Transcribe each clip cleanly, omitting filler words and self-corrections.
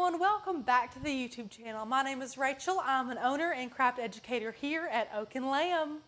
everyone, welcome back to the YouTube channel. My name is Rachel. I'm an owner and craft educator here at Oak and Lamb.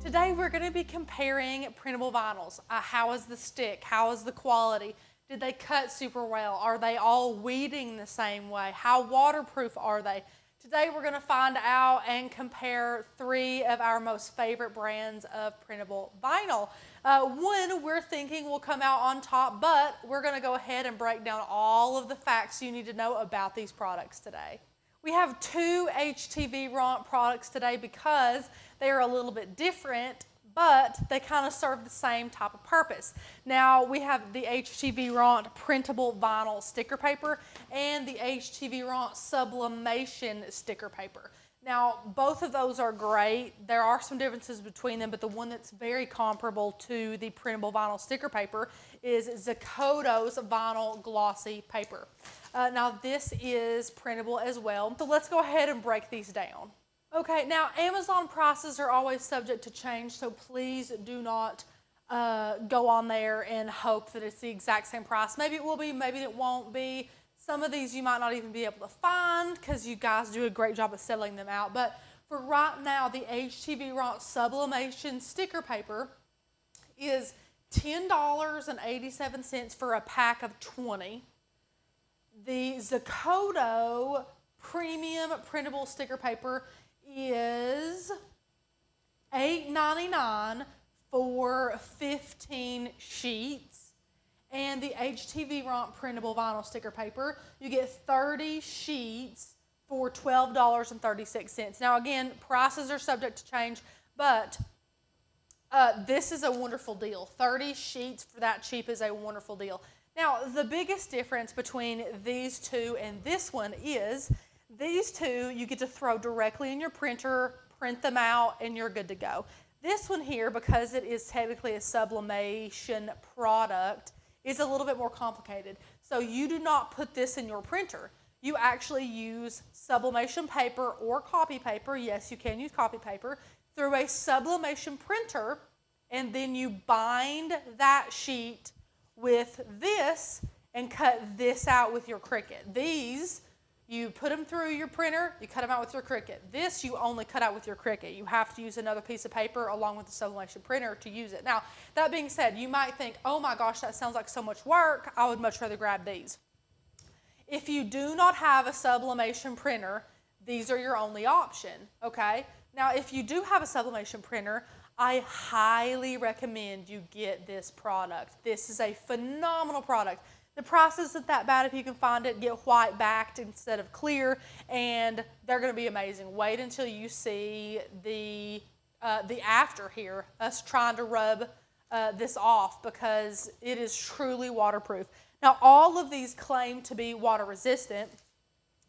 Today we're going to be comparing printable vinyls. How is the stick? How is the quality? Did they cut super well? Are they all weeding the same way? How waterproof are they? Today we're going to find out and compare three of our most favorite brands of printable vinyl. One we're thinking will come out on top, but we're going to go ahead and break down all of the facts you need to know about these products today. We have two HTV RONT products today because they are a little bit different, but they kind of serve the same type of purpose. Now we have the HTV RONT printable vinyl sticker paper and the HTV RONT sublimation sticker paper. Now both of those are great. There are some differences between them, but the one that's very comparable to the printable vinyl sticker paper is Zacoto's vinyl glossy paper. Now this is printable as well. So let's go ahead and break these down. Okay, now Amazon prices are always subject to change, so please do not go on there and hope that it's the exact same price. Maybe it will be, maybe it won't be. Some of these you might not even be able to find because you guys do a great job of selling them out. But for right now, the HTV RONT sublimation sticker paper is $10.87 for a pack of 20. The Zacoto premium printable sticker paper is $8.99 for 15 sheets, and the HTV RONT printable vinyl sticker paper, you get 30 sheets for $12.36. Now again, prices are subject to change, but this is a wonderful deal. 30 sheets for that cheap is a wonderful deal. Now the biggest difference between these two and this one is these two you get to throw directly in your printer, print them out, and you're good to go. This one here, because it is technically a sublimation product, is a little bit more complicated. So you do not put this in your printer. You actually use sublimation paper or copy paper, yes you can use copy paper, through a sublimation printer, and then you bind that sheet with this and cut this out with your Cricut. These, you put them through your printer, you cut them out with your Cricut. This you only cut out with your Cricut. You have to use another piece of paper along with the sublimation printer to use it. Now, that being said, you might think, oh my gosh, that sounds like so much work. I would much rather grab these. If you do not have a sublimation printer, these are your only option, okay? Now, if you do have a sublimation printer, I highly recommend you get this product. This is a phenomenal product. The price isn't that bad if you can find it. Get white backed instead of clear, and they're going to be amazing. Wait until you see the after here, us trying to rub this off, because it is truly waterproof. Now all of these claim to be water resistant.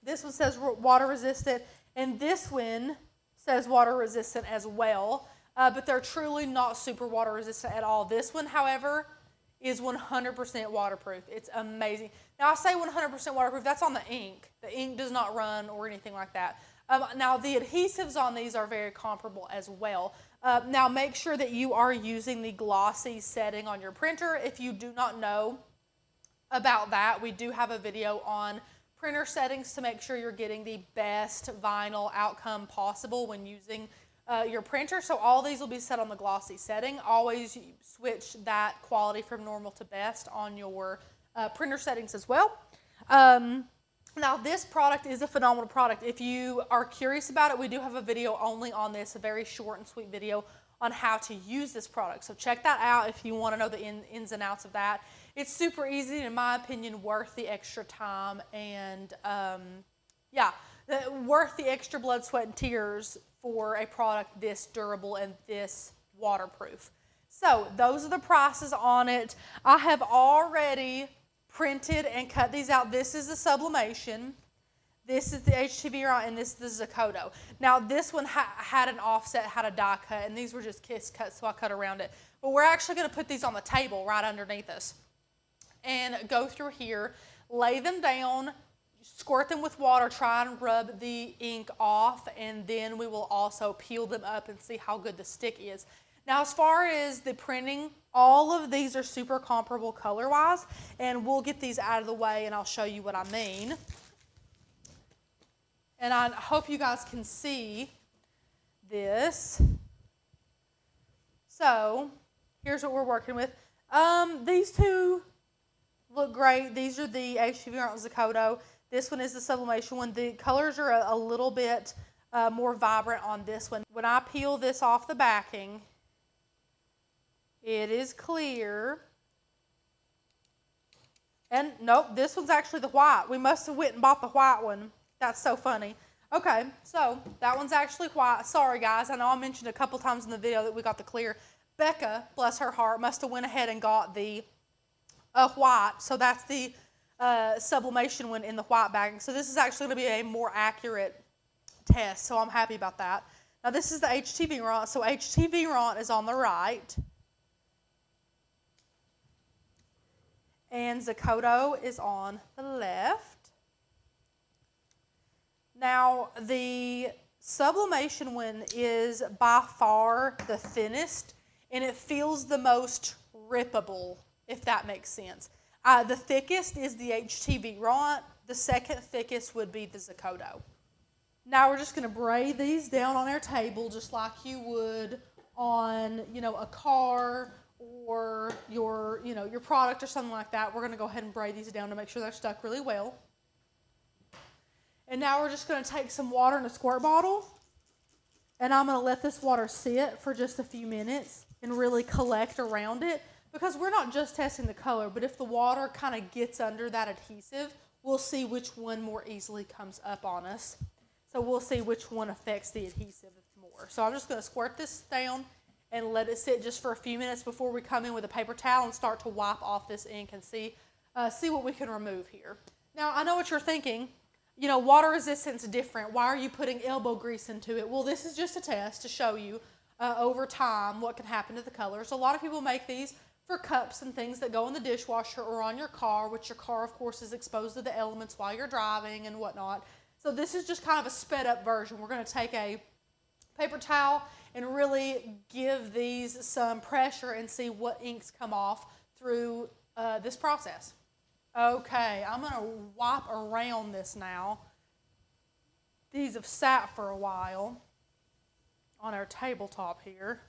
This one says water resistant, and this one says water resistant as well, but they're truly not super water resistant at all. This one, however, is 100% waterproof. It's amazing. Now I say 100% waterproof, that's on the ink. The ink does not run or anything like that. Now the adhesives on these are very comparable as well. Now make sure that you are using the glossy setting on your printer. If you do not know about that, we do have a video on printer settings to make sure you're getting the best vinyl outcome possible when using your printer. So all these will be set on the glossy setting. Always switch that quality from normal to best on your printer settings as well. Now this product is a phenomenal product. If you are curious about it, we do have a video only on this, a very short and sweet video on how to use this product. So check that out if you want to know the ins and outs of that. It's super easy, in my opinion, worth the extra time, and yeah, worth the extra blood, sweat, and tears for a product this durable and this waterproof. So those are the prices on it. I have already printed and cut these out. This is the sublimation. This is the HTV RONT, and this is the Zacoto. Now this one had an offset, had a die cut, and these were just kiss cuts, so I cut around it. But we're actually going to put these on the table right underneath us and go through here, lay them down, squirt them with water, try and rub the ink off, and then we will also peel them up and see how good the stick is. Now, as far as the printing, all of these are super comparable color-wise, and we'll get these out of the way and I'll show you what I mean. And I hope you guys can see this. So, here's what we're working with. These two look great. These are the HTV Zakoto. This one is the sublimation one. The colors are a little bit more vibrant on this one. When I peel this off the backing, it is clear. And nope, this one's actually the white. We must have went and bought the white one. That's so funny. Okay, so that one's actually white. Sorry guys, I know I mentioned a couple times in the video that we got the clear. Becca, bless her heart, must have went ahead and got the white. So that's the sublimation one in the white backing. So this is actually going to be a more accurate test. So I'm happy about that. Now this is the HTV Ront. So HTV Ront is on the right. And Zakoto is on the left. Now, the sublimation one is by far the thinnest, and it feels the most rippable, if that makes sense. The thickest is the HTV Ront. The second thickest would be the Zakoto. Now we're just going to braid these down on our table just like you would on, a car or your product or something like that. We're going to go ahead and braid these down to make sure they're stuck really well. And now we're just going to take some water in a squirt bottle, and I'm going to let this water sit for just a few minutes and really collect around it, because we're not just testing the color, but if the water kind of gets under that adhesive, we'll see which one more easily comes up on us. So we'll see which one affects the adhesive more. So I'm just going to squirt this down and let it sit just for a few minutes before we come in with a paper towel and start to wipe off this ink and see what we can remove here. Now, I know what you're thinking. Water resistance is different. Why are you putting elbow grease into it? Well, this is just a test to show you over time what can happen to the colors. A lot of people make these for cups and things that go in the dishwasher or on your car, which your car, of course, is exposed to the elements while you're driving and whatnot. So this is just kind of a sped up version. We're going to take a paper towel and really give these some pressure and see what inks come off through this process. Okay, I'm going to wipe around this now. These have sat for a while on our tabletop here.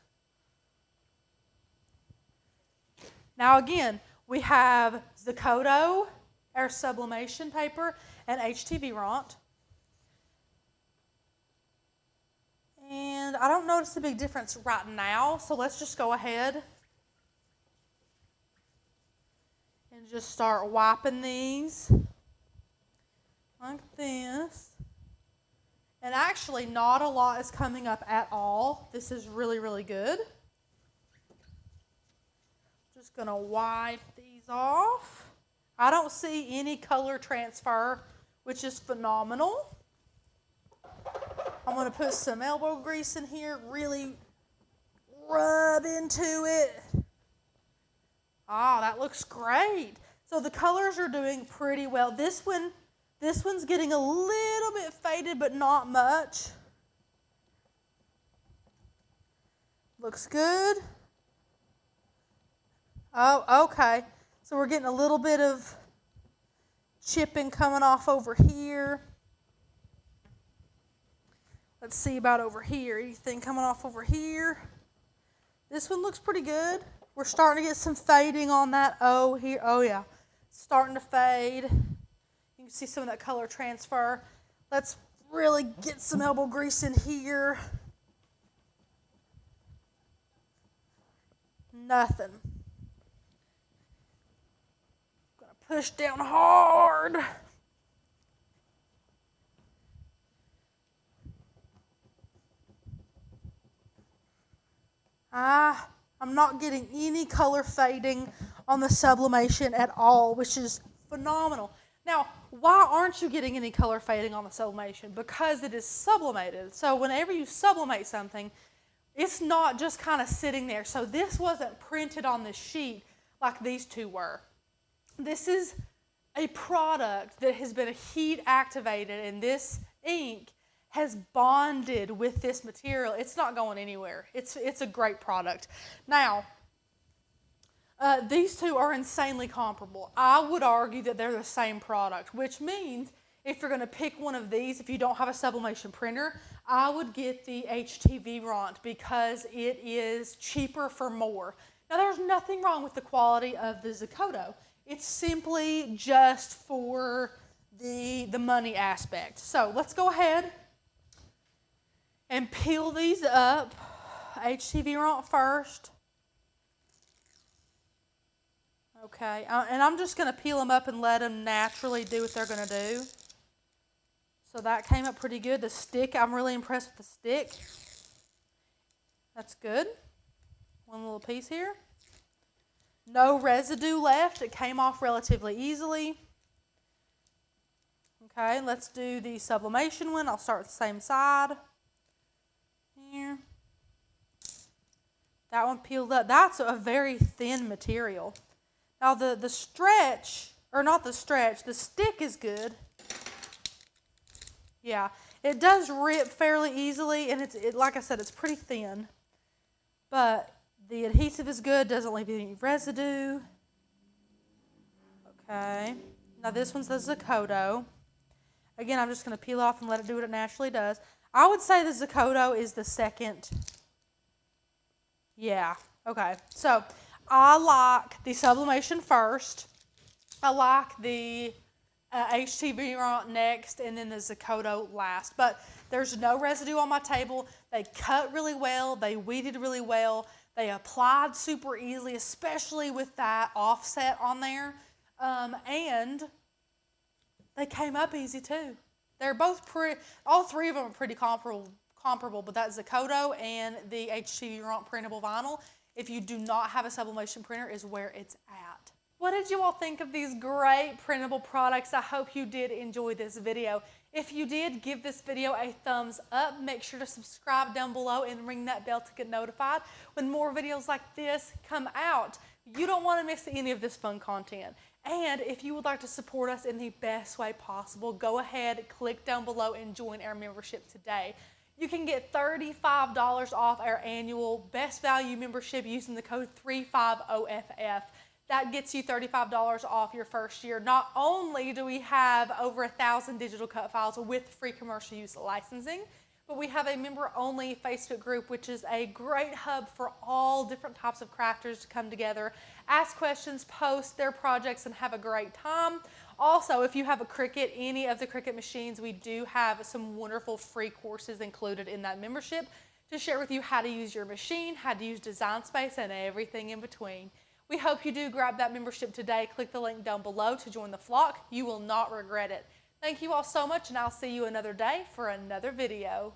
Now again, we have Zakoto, our sublimation paper, and HTV Ront. And I don't notice a big difference right now, so let's just go ahead and just start wiping these like this. And actually not a lot is coming up at all. This is really, really good. Just going to wipe these off. I don't see any color transfer, which is phenomenal. I'm going to put some elbow grease in here, really rub into it. Ah, that looks great. So the colors are doing pretty well. This one's getting a little bit faded, but not much. Looks good. Oh, okay. So we're getting a little bit of chipping coming off over here. Let's see about over here. Anything coming off over here? This one looks pretty good. We're starting to get some fading on that O here. Oh yeah, starting to fade. You can see some of that color transfer. Let's really get some elbow grease in here. Nothing. Gonna push down hard. I'm not getting any color fading on the sublimation at all, which is phenomenal. Now, why aren't you getting any color fading on the sublimation? Because it is sublimated. So whenever you sublimate something, it's not just kind of sitting there. So this wasn't printed on the sheet like these two were. This is a product that has been heat activated, and this ink has bonded with this material. It's not going anywhere. It's a great product. Now, these two are insanely comparable. I would argue that they're the same product, which means if you're going to pick one of these, if you don't have a sublimation printer, I would get the HTV Ront because it is cheaper for more. Now, there's nothing wrong with the quality of the Zakoto. It's simply just for the money aspect. So let's go ahead and peel these up. HTV Ront first. Okay, and I'm just going to peel them up and let them naturally do what they're going to do. So that came up pretty good. The stick, I'm really impressed with the stick. That's good. One little piece here. No residue left. It came off relatively easily. Okay, let's do the sublimation one. I'll start with the same side. Here. That one peeled up. That's a very thin material. Now the stretch, or not the stretch, the stick is good. Yeah, it does rip fairly easily, and like I said, it's pretty thin. But the adhesive is good, doesn't leave any residue. Okay, now this one's the Zakoto. Again, I'm just going to peel off and let it do what it naturally does. I would say the Zakoto is the second. Yeah, okay. So I like the sublimation first. I like the HTV Ront next, and then the Zakoto last. But there's no residue on my table. They cut really well. They weeded really well. They applied super easily, especially with that offset on there. And they came up easy too. They're both pretty, all three of them are pretty comparable, but that Zakoto and the HTV Ront printable vinyl, if you do not have a sublimation printer, is where it's at. What did you all think of these great printable products? I hope you did enjoy this video. If you did, give this video a thumbs up. Make sure to subscribe down below and ring that bell to get notified when more videos like this come out. You don't want to miss any of this fun content. And if you would like to support us in the best way possible, go ahead, click down below and join our membership today. You can get $35 off our annual Best Value membership using the code 350FF. That gets you $35 off your first year. Not only do we have over 1,000 digital cut files with free commercial use licensing, but we have a member-only Facebook group, which is a great hub for all different types of crafters to come together, ask questions, post their projects, and have a great time. Also, if you have a Cricut, any of the Cricut machines, we do have some wonderful free courses included in that membership to share with you how to use your machine, how to use Design Space, and everything in between. We hope you do grab that membership today. Click the link down below to join the flock. You will not regret it. Thank you all so much, and I'll see you another day for another video.